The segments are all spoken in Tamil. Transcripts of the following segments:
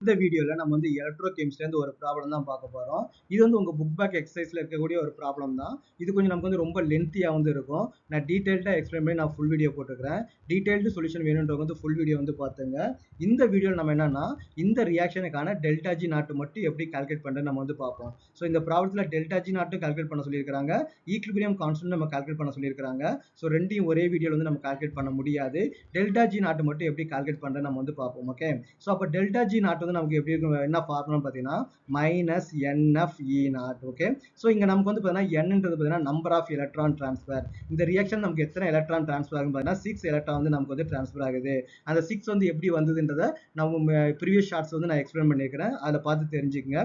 இந்த வீடியோல நம்ம வந்து எலக்ட்ரோகெமிஸ்ட்ல இருந்து ஒரு ப்ராப்ளம் தான் பார்க்க போறோம். இது வந்து உங்க புக் பேக் எக்ஸர்சைஸ்ல இருக்கக்கூடிய ஒரு ப்ராப்ளம் தான். இது கொஞ்சம் நமக்கு வந்து ரொம்ப லென்த்தியா வந்து இருக்கும். நான் டீடைல்டா எக்ஸ்பிளைன் பண்ணி நான் ஃபுல் வீடியோ போட்டுருக்கேன். டீடைல்டு சொல்யூஷன் வேணும்ன்றவங்க வந்து ஃபுல் வீடியோ வந்து பாத்துங்க. இந்த வீடியோல நம்ம என்னன்னா இந்த ரியாக்ஷனுக்கான டெல்டா ஜி நாட் மட்டும் எப்படி கால்குலேட் பண்றது நம்ம வந்து பார்ப்போம். ஸோ இந்த ப்ராப்ளத்துல டெல்டா ஜி நாட்டும் கால்குலேட் பண்ண சொல்லியிருக்காங்க. ஈக்விலிபிரியம் கான்ஸ்டன்ட் நம்ம கால்குலேட் பண்ண சொல்லியிருக்காங்க. ஸோ ரெண்டையும் ஒரே வீடியோல வந்து நம்ம கால்குலேட் பண்ண முடியாது. டெல்டா ஜி நாட் மட்டும் எப்படி கால்குலேட் பண்றது நம்ம வந்து பார்ப்போம். ஓகே. ஸோ அப்போ டெல்டா ஜி நாட் வந்து நமக்கு எப்படி இருக்கும், என்ன ஃபார்முலா பார்த்தீங்கன்னா minus NF E not. Okay. So இங்க நமக்கு வந்து பார்த்தீங்கன்னா என்னன்றது பார்த்தீங்கன்னா நம்பர் ஆஃப் எலக்ட்ரான் டிரான்ஸ்ஃபர். இந்த ரியாக்ஷன் நமக்கு எத்தனை எலக்ட்ரான் டிரான்ஸ்ஃபர் ஆகும் பார்த்தீங்கன்னா 6 எலக்ட்ரான் வந்து நமக்கு வந்து டிரான்ஸ்ஃபர் ஆகுது. அந்த 6 வந்து எப்படி வந்ததுன்றதை நம்ம ப்ரீவியஸ் ஷார்ட்ஸ் வந்து நான் எக்ஸ்பிளைன் பண்ணியிருக்கிறேன். அதை பார்த்து தெரிஞ்சுக்கங்க.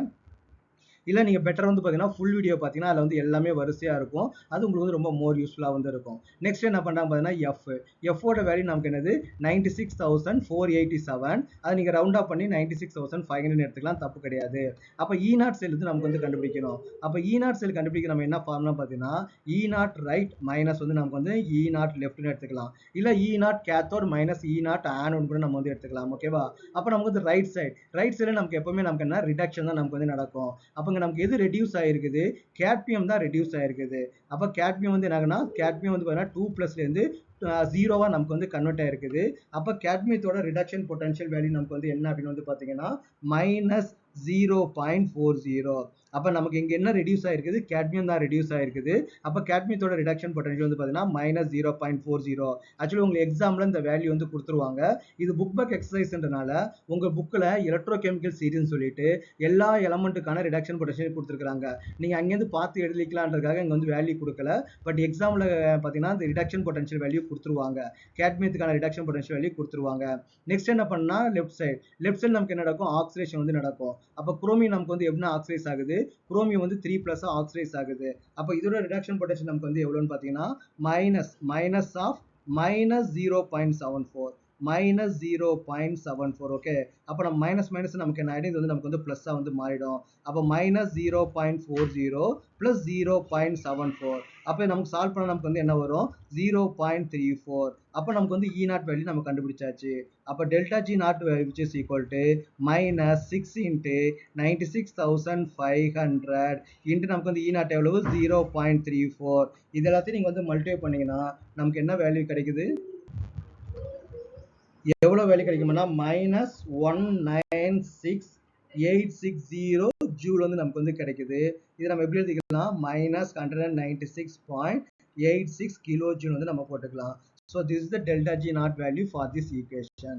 இல்லை நீங்கள் பெட்டர் வந்து பார்த்தீங்கன்னா ஃபுல் வீடியோ பார்த்தீங்கன்னா அதில் வந்து எல்லாமே வரிசையாக இருக்கும். அது உங்களுக்கு வந்து ரொம்ப மோர் யூஸ்ஃபுல்லாக வந்து இருக்கும். நெக்ஸ்ட் என்ன பண்ணுறாங்க பார்த்தீங்கன்னா எஃபோட வேல்யூ நமக்கு என்னது 96,487. அதை நீங்கள் ரவுண்ட் ஆஃப் பண்ணி 96,500 எடுத்துக்கலாம், தப்பு கிடையாது. அப்போ இ நாட் செல் வந்து நமக்கு வந்து கண்டுபிடிக்கணும். அப்போ இ நாட் செல் கண்டுபிடிக்க நம்ம என்ன ஃபார்முலா பார்த்தீங்கன்னா இ நாட் ரைட் மைனஸ் வந்து நமக்கு வந்து இ நாட் லெஃப்ட்னு எடுத்துக்கலாம். இல்லை E naught cathode minus E naught anode கூட நம்ம வந்து எடுத்துக்கலாம். ஓகேவா. அப்போ நமக்கு வந்து ரைட் சைடு நமக்கு எப்பவுமே நமக்கு என்ன ரிடக்ஷன் தான் நமக்கு வந்து நடக்கும். அப்போ நமக்கு எது ரெடியூஸ் ஆயிருக்குது, கேட்மியம் தான் ரெடியூஸ் ஆயிருக்குது. அப்போ கேட்மியம் வந்து என்னன்னா கேட்மியம் வந்து பார்த்தீங்கன்னா 2+ இருந்து 0வா நமக்கு வந்து கன்வெர்ட் ஆயிருக்குது. அப்போ கேட்மியத்தோட ரிடக்ஷன் பொட்டன்ஷியல் வேல்யூ நமக்கு வந்து என்ன அப்படின்னு வந்து பார்த்தீங்கன்னா -0.40. அப்போ நமக்கு இங்க என்ன ரெடியூஸ் ஆயிருக்குது, கேட்மியம் தான் ரெடியூஸ் ஆயிருக்குது. அப்போ கேட்மியத்தோட ரிடக்ஷன் பொட்டன்ஷியல் வந்து பார்த்தீங்கன்னா -0.40. ஆக்சுவலி உங்களுக்கு எக்ஸாம்ல இந்த வேல்யூ வந்து கொடுத்துருவாங்க. இது புக் பேக் எக்ஸசைஸ்ன்றனால உங்க புக்கில் எலக்ட்ரோகெமிக்கல் சீரிஸ்னு சொல்லிட்டு எல்லா எலமெண்ட்டுக்கான ரிடக்ஷன் பொட்டன்ஷியல் கொடுத்துருக்காங்க. நீங்க அங்கேருந்து பார்த்து எழுதிக்கலான்றதுக்காக இங்க வந்து வேல்யூ கொடுக்கல. பட் எக்ஸாம்ல பார்த்தீங்கன்னா இந்த ரிடக்ஷன் பொட்டன்ஷியல் வேல்யூ கொடுத்துருவாங்க. கேட்மியத்துக்கான ரிடக்ஷன் பொட்டன்ஷியல் வேல்யூ கொடுத்துருவாங்க. நெக்ஸ்ட் என்ன பண்ணா லெஃப்ட் சைடு நமக்கு என்ன நடக்கும், ஆக்சிடேஷன் வந்து நடக்கும். அப்போ குரோமியம் நமக்கு வந்து என்ன ஆக்சிடைஸ் ஆகுது, குரோமியம் வந்து 3+ ஆக்சிடைஸ் ஆகுது. அப்போ இதோட ரிடக்ஷன் பொட்டன்ஷியல் நமக்கு வந்து எவ்வளவுன்னு பார்த்தீங்கன்னா மைனஸ் ஆஃப் -0.74 -0.74. ஓகே. அப்போ நம்ம மைனஸ் நமக்கு என்ன ஆயிடும், இது வந்து நமக்கு வந்து பிளஸ்ஸா வந்து மாறிடும். அப்போ -0.40 + 0.74. அப்போ நமக்கு சால்வ் பண்ண நமக்கு வந்து என்ன வரும் 0.34. அப்போ நமக்கு வந்து இ நாட் வேல்யூ நம்ம கண்டுபிடிச்சாச்சு. அப்போ delta G naught which is equal to -6 × 96,500 into நமக்கு வந்து இ நாட் எவ்வளவு 0.34. இது எல்லாத்தையும் நீங்க வந்து மல்டிப்ளை பண்ணீங்கன்னா நமக்கு என்ன வேல்யூ கிடைக்குது, எவ்வளவு வேல்யூ கிடைக்கும்னா -196,860 ஜூல் வந்து நமக்கு வந்து கிடைக்குது. இது நம்ம எப்படி எழுதிக்கலாம், -196.86 கிலோ ஜூல் வந்து நம்ம போட்டுக்கலாம். So this is the delta G naught value for this equation.